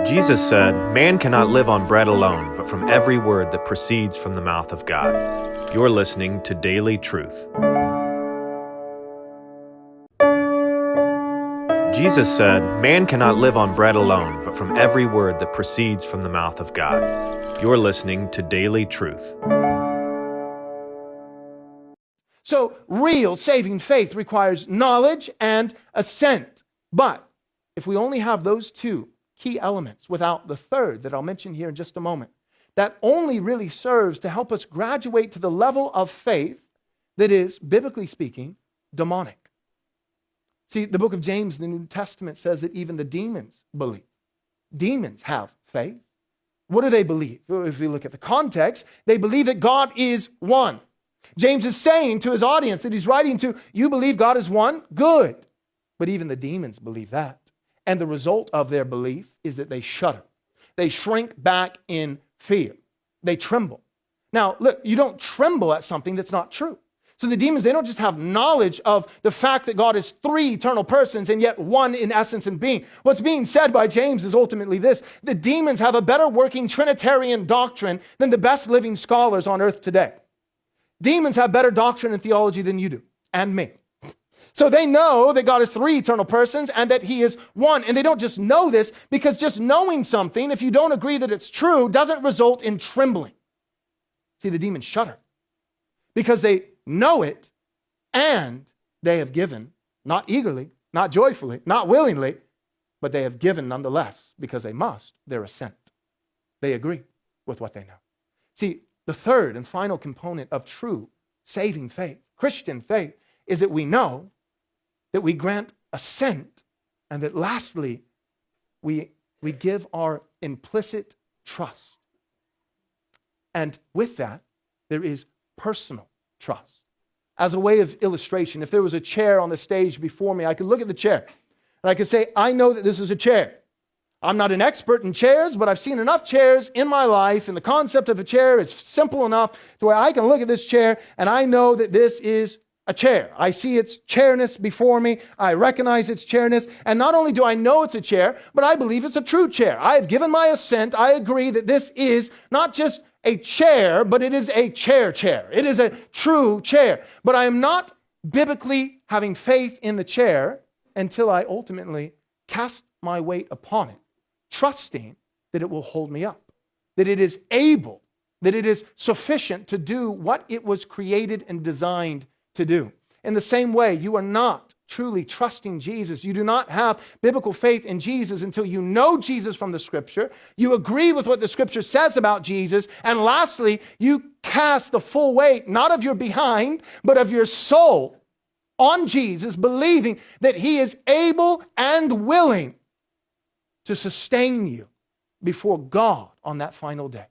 Jesus said, "Man cannot live on bread alone, but from every word that proceeds from the mouth of God." You're listening to Daily Truth. Jesus said, "Man cannot live on bread alone, but from every word that proceeds from the mouth of God." You're listening to Daily Truth. So real saving faith requires knowledge and assent. But if we only have those two key elements without the third that I'll mention here in just a moment, that only really serves to help us graduate to the level of faith that is, biblically speaking, demonic. See, the book of James in the New Testament says that even the demons believe. Demons have faith. What do they believe? If we look at the context, they believe that God is one. James is saying to his audience that he's writing to, you believe God is one? Good. But even the demons believe that. And the result of their belief is that they shudder. They shrink back in fear. They tremble. Now, look, you don't tremble at something that's not true. So the demons, they don't just have knowledge of the fact that God is three eternal persons and yet one in essence and being. What's being said by James is ultimately this: the demons have a better working Trinitarian doctrine than the best living scholars on earth today. Demons have better doctrine and theology than you do, and me. So they know that God is three eternal persons and that he is one. And they don't just know this, because just knowing something, if you don't agree that it's true, doesn't result in trembling. See, the demons shudder because they know it, and they have given, not eagerly, not joyfully, not willingly, but they have given nonetheless, because they must, their assent. They agree with what they know. See, the third and final component of true saving faith, Christian faith, is that we know, that we grant assent, and that lastly, we give our implicit trust. And with that, there is personal trust. As a way of illustration, if there was a chair on the stage before me, I could look at the chair and I could say, I know that this is a chair. I'm not an expert in chairs, but I've seen enough chairs in my life, and the concept of a chair is simple enough to where I can look at this chair and I know that this is a chair. I see its chairness before me. I recognize its chairness. And not only do I know it's a chair, but I believe it's a true chair. I have given my assent. I agree that this is not just a chair, but it is a chair. It is a true chair. But I am not biblically having faith in the chair until I ultimately cast my weight upon it, trusting that it will hold me up, that it is able, that it is sufficient to do what it was created and designed to do. In the same way, you are not truly trusting Jesus. You do not have biblical faith in Jesus until you know Jesus from the Scripture, you agree with what the Scripture says about Jesus, and lastly, you cast the full weight, not of your behind, but of your soul on Jesus, believing that he is able and willing to sustain you before God on that final day,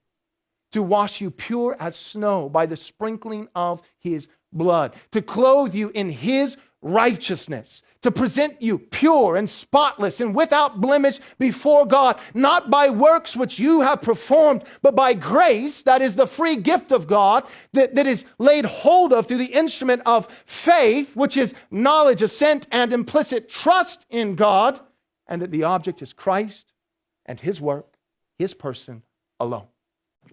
to wash you pure as snow by the sprinkling of his blood, to clothe you in his righteousness, to present you pure and spotless and without blemish before God, not by works which you have performed, but by grace, that is the free gift of God, that is laid hold of through the instrument of faith, which is knowledge, assent, and implicit trust in God, and that the object is Christ and his work, his person alone.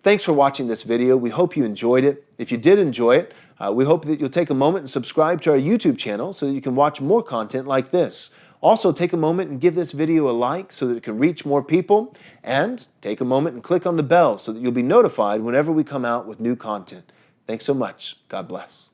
Thanks for watching this video. We hope you enjoyed it. If you did enjoy it, we hope that you'll take a moment and subscribe to our YouTube channel so that you can watch more content like this. Also, take a moment and give this video a like so that it can reach more people. And take a moment and click on the bell so that you'll be notified whenever we come out with new content. Thanks so much. God bless.